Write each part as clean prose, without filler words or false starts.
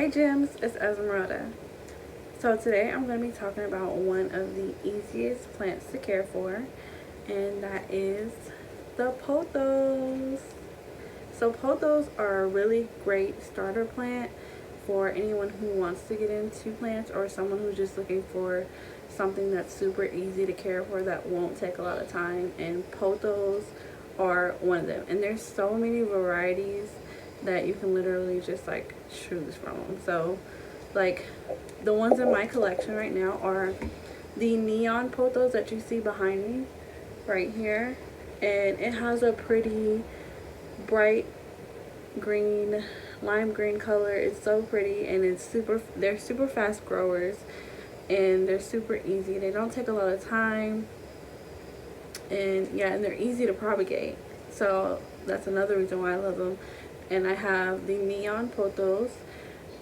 Hey Gems, it's Esmeralda. So today I'm going to be talking about one of the easiest plants to care for, and that is the pothos. So pothos are a really great starter plant for anyone who wants to get into plants or someone who's just looking for something that's super easy to care for that won't take a lot of time, and pothos are one of them. And there's so many varieties that you can literally just like choose from them. So like the ones in my collection right now are the neon pothos that you see behind me right here, and it has a pretty bright green, lime green color. It's so pretty, and they're super fast growers, and they're super easy. They don't take a lot of time, and yeah, and they're easy to propagate. So that's another reason why I love them. And I have the neon pothos,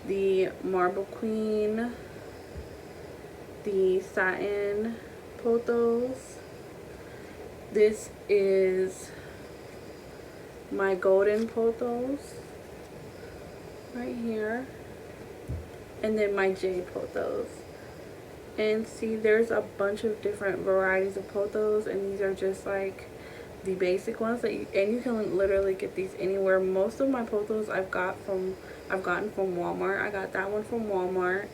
the marble queen, the satin pothos. This is my golden pothos right here, and then my jade pothos. And see, there's a bunch of different varieties of pothos, and these are just like the basic ones that you can literally get these anywhere. Most of my pothos I've gotten from Walmart. I got that one from Walmart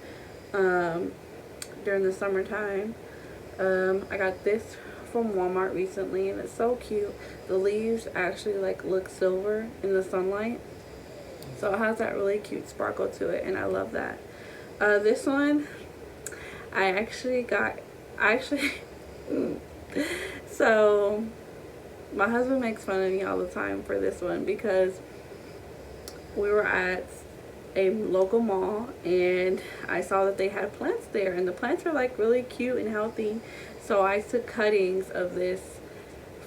during the summertime. I got this from Walmart recently, and it's so cute. The leaves actually like look silver in the sunlight, so it has that really cute sparkle to it, and I love that. This one I actually so my husband makes fun of me all the time for this one because we were at a local mall and I saw that they had plants there, and the plants are like really cute and healthy. So I took cuttings of this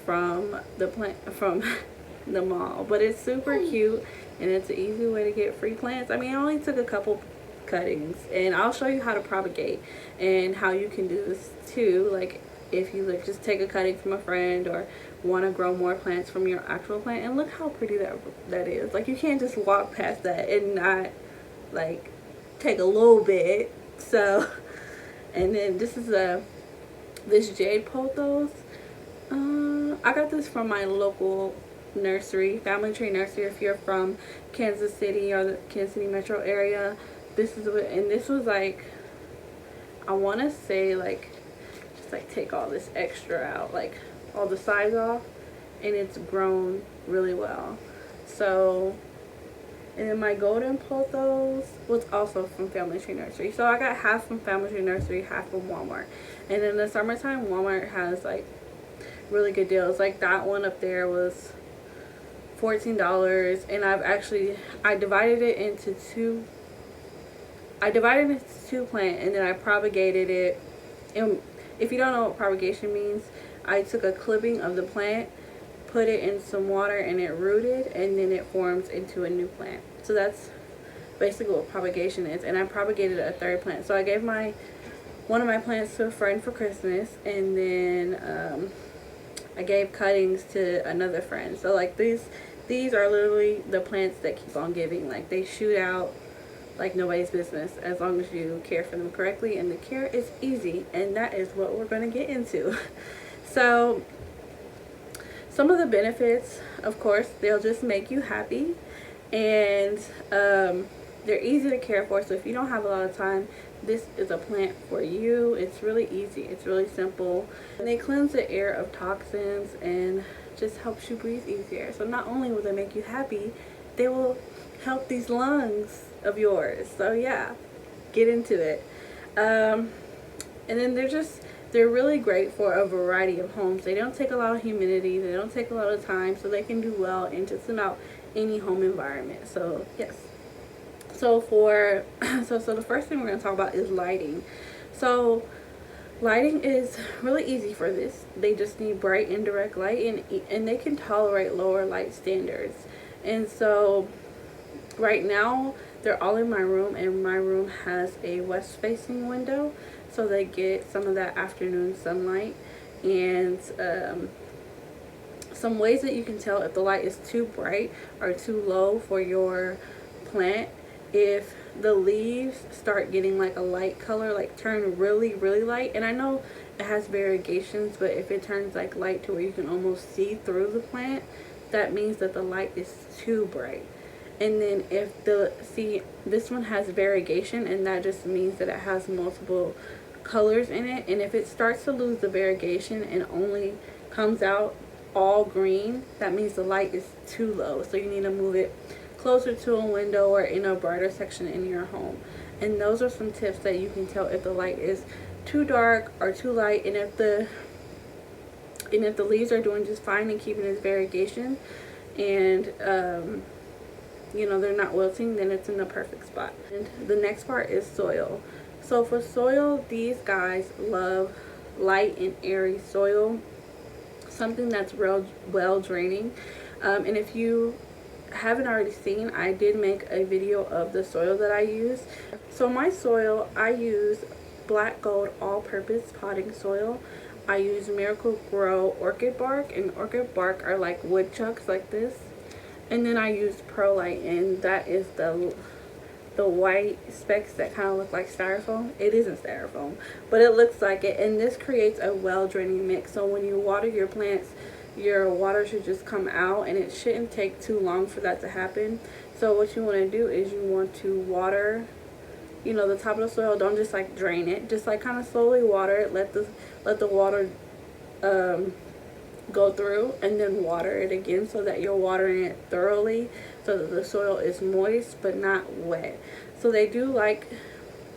from the mall, but it's super cute and it's an easy way to get free plants. I mean, I only took a couple cuttings, and I'll show you how to propagate and how you can do this too. Like if you like just take a cutting from a friend or want to grow more plants from your actual plant, and look how pretty that is. Like you can't just walk past that and not like take a little bit. So and then this is this jade pothos. I got this from my local nursery, Family Tree Nursery. If you're from Kansas City or the Kansas City metro area, this was like, I want to say like just like take all this extra out, like all the sides off, and it's grown really well. So, and then my golden pothos was also from Family Tree Nursery. So I got half from Family Tree Nursery, half from Walmart. And in the summertime, Walmart has like really good deals. Like that one up there was $14, and I divided it into two. I divided it into two plants, and then I propagated it. And if you don't know what propagation means, I took a clipping of the plant, put it in some water, and it rooted, and then it forms into a new plant. So that's basically what propagation is. And I propagated a third plant. So I gave one of my plants to a friend for Christmas, and then I gave cuttings to another friend. So like these are literally the plants that keep on giving. Like they shoot out like nobody's business as long as you care for them correctly, and the care is easy, and that is what we're going to get into. So some of the benefits, of course, they'll just make you happy, and they're easy to care for. So if you don't have a lot of time, this is a plant for you. It's really easy, it's really simple, and they cleanse the air of toxins and just helps you breathe easier. So not only will they make you happy, they will help these lungs of yours. So yeah, get into it. And then they're really great for a variety of homes. They don't take a lot of humidity, they don't take a lot of time, so they can do well in just about any home environment. So yes. So the first thing we're going to talk about is lighting. So lighting is really easy for this. They just need bright indirect light, and they can tolerate lower light standards. And so right now they're all in my room, and my room has a west facing window, so they get some of that afternoon sunlight. And some ways that you can tell if the light is too bright or too low for your plant if the leaves start getting like a light color, like turn really light, and I know it has variegations, but if it turns like light to where you can almost see through the plant, that means that the light is too bright. And then if this one has variegation, and that just means that it has multiple colors in it, and if it starts to lose the variegation and only comes out all green, that means the light is too low, so you need to move it closer to a window or in a brighter section in your home. And those are some tips that you can tell if the light is too dark or too light, and if the leaves are doing just fine and keeping its variegation, and you know, they're not wilting, then it's in the perfect spot. And the next part is soil. So for soil, these guys love light and airy soil, something that's real well draining. And if you haven't already seen, I did make a video of the soil that I use. So my soil, I use Black Gold all-purpose potting soil. I use Miracle Grow orchid bark, and orchid bark are like wood chucks like this. And then I use perlite, and that is the white specks that kind of look like styrofoam. It isn't styrofoam, but it looks like it. And this creates a well draining mix, so when you water your plants, your water should just come out, and it shouldn't take too long for that to happen. So what you want to do is you want to water, you know, the top of the soil. Don't just like drain it, just like kind of slowly water it. Let the water go through, and then water it again, so that you're watering it thoroughly, so that the soil is moist but not wet. So they do like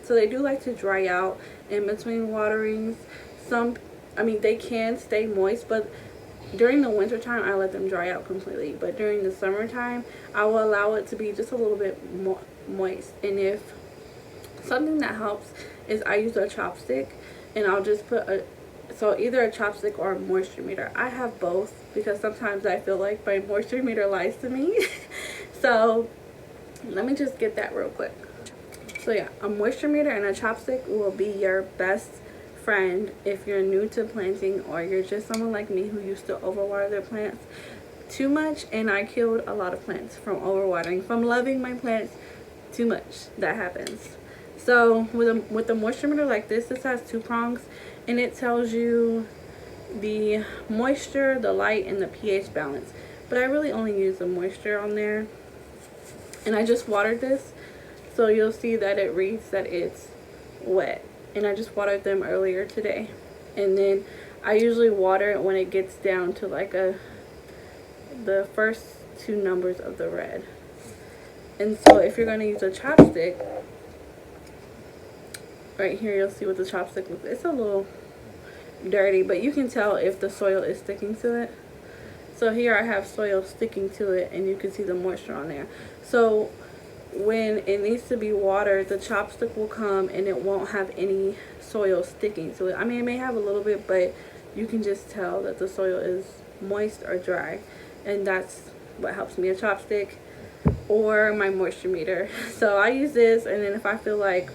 to dry out in between waterings. They can stay moist, but during the winter time I let them dry out completely. But during the summertime, I will allow it to be just a little bit more moist. And if something that helps is I use a chopstick, and I'll just put either a chopstick or a moisture meter. I have both because sometimes I feel like my moisture meter lies to me. So let me just get that real quick. So yeah, a moisture meter and a chopstick will be your best friend if you're new to planting, or you're just someone like me who used to overwater their plants too much. And I killed a lot of plants from overwatering, from loving my plants too much. That happens. So with a moisture meter like this has 2 prongs, and it tells you the moisture, the light, and the pH balance. But I really only use the moisture on there. And I just watered this, so you'll see that it reads that it's wet. And I just watered them earlier today. And then I usually water it when it gets down to like the first 2 numbers of the red. And so if you're going to use a chopstick, right here you'll see what the chopstick looks like. It's a little dirty, but you can tell if the soil is sticking to it. So here I have soil sticking to it, and you can see the moisture on there. So when it needs to be watered, the chopstick will come and it won't have any soil sticking to it. I mean, it may have a little bit, but you can just tell that the soil is moist or dry. And that's what helps me, a chopstick or my moisture meter. So I use this, and then if I feel like,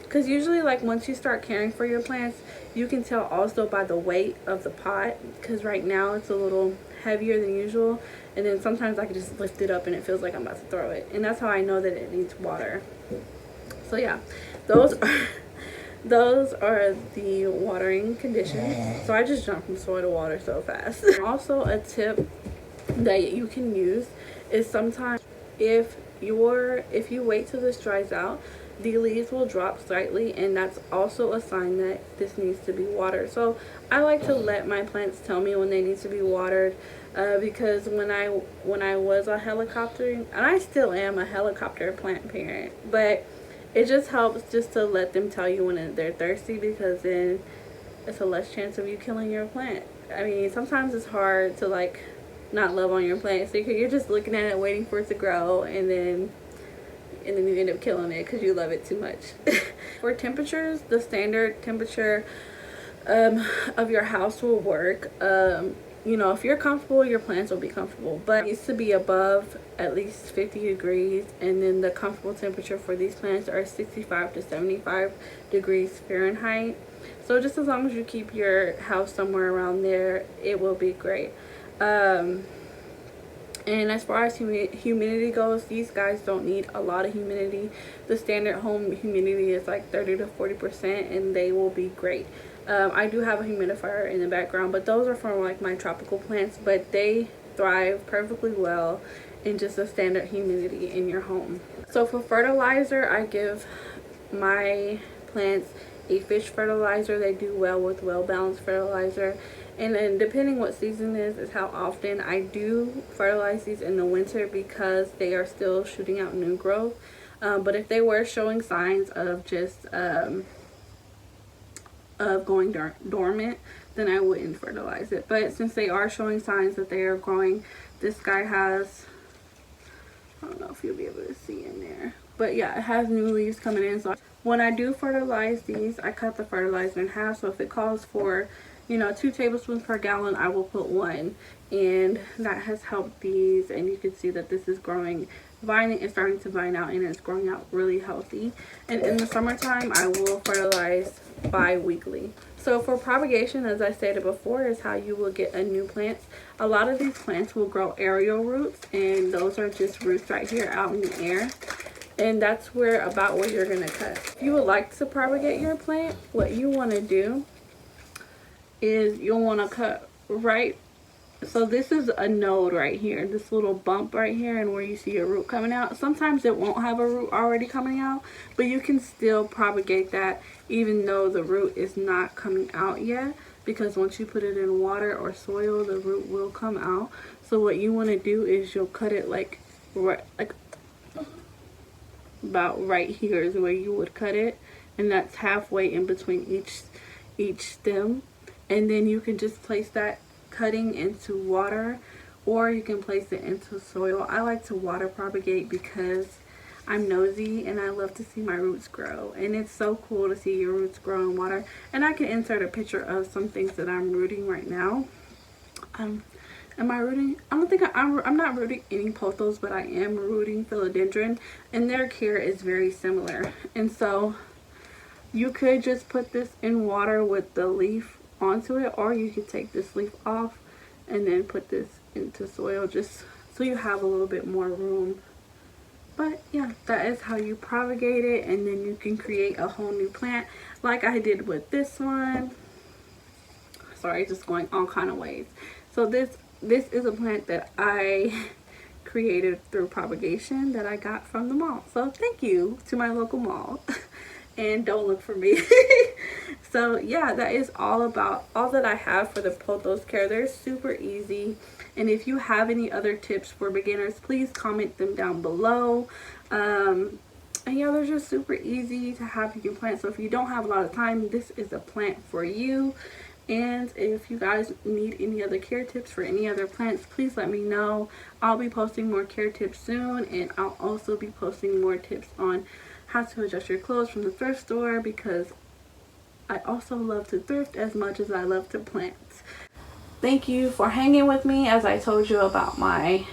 because usually like once you start caring for your plants, you can tell also by the weight of the pot, because right now it's a little heavier than usual, and then sometimes I can just lift it up and it feels like I'm about to throw it, and that's how I know that it needs water. So yeah, those are the watering conditions. So I just jumped from soil to water so fast. Also, a tip that you can use is sometimes if you wait till this dries out, the leaves will drop slightly, and that's also a sign that this needs to be watered. So I like to let my plants tell me when they need to be watered, because when I was a helicopter, and I still am a helicopter plant parent, but it just helps just to let them tell you when they're thirsty, because then it's a less chance of you killing your plant. I mean, sometimes it's hard to like not love on your plant, so you're just looking at it waiting for it to grow, and then you end up killing it because you love it too much. For temperatures, the standard temperature of your house will work. You know, if you're comfortable, your plants will be comfortable, but it needs to be above at least 50 degrees, and then the comfortable temperature for these plants are 65 to 75 degrees Fahrenheit. So just as long as you keep your house somewhere around there, it will be great. And as far as humidity goes, these guys don't need a lot of humidity. The standard home humidity is like 30 to 40%, and they will be great. I do have a humidifier in the background, but those are for like my tropical plants, but they thrive perfectly well in just a standard humidity in your home. So for fertilizer, I give my plants a fish fertilizer. They do well with well-balanced fertilizer. And then depending what season is how often I do fertilize these in the winter, because they are still shooting out new growth. But if they were showing signs of just of going dormant, then I wouldn't fertilize it. But since they are showing signs that they are growing, this guy has, I don't know if you'll be able to see in there, but yeah, it has new leaves coming in. So when I do fertilize these, I cut the fertilizer in half. So if it calls for, you know, 2 tablespoons per gallon, I will put 1, and that has helped these. And you can see that this is growing, vining is starting to vine out, and it's growing out really healthy. And in the summertime, I will fertilize bi-weekly. So for propagation, as I stated before, is how you will get a new plant. A lot of these plants will grow aerial roots, and those are just roots right here out in the air. And that's about where you're gonna cut. If you would like to propagate your plant, what you want to do is you'll want to cut right. So this is a node right here, this little bump right here, and where you see a root coming out. Sometimes it won't have a root already coming out, but you can still propagate that even though the root is not coming out yet, because once you put it in water or soil, the root will come out. So what you want to do is you'll cut it like about right here is where you would cut it, and that's halfway in between each stem. And then you can just place that cutting into water, or you can place it into soil. I like to water propagate because I'm nosy and I love to see my roots grow, and it's so cool to see your roots grow in water. And I can insert a picture of some things that I'm rooting right now. Am I rooting? I don't think I'm not rooting any pothos, but I am rooting philodendron, and their care is very similar. And so you could just put this in water with the leaf onto it, or you could take this leaf off and then put this into soil, just so you have a little bit more room. But yeah, that is how you propagate it, and then you can create a whole new plant like I did with this one. Sorry, just going all kind of ways. So this is a plant that I created through propagation that I got from the mall. So thank you to my local mall. And don't look for me. So yeah, that is all that I have for the pothos care. They're super easy, and if you have any other tips for beginners, please comment them down below. And yeah, they're just super easy to have in your plant. So if you don't have a lot of time, this is a plant for you. And if you guys need any other care tips for any other plants, please let me know. I'll be posting more care tips soon, and I'll also be posting more tips on how to adjust your clothes from the thrift store, because I also love to thrift as much as I love to plant. Thank you for hanging with me as I told you about my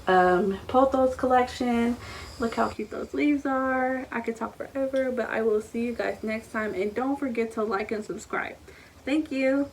pothos collection. Look how cute those leaves are. I could talk forever, but I will see you guys next time, and don't forget to like and subscribe. Thank you.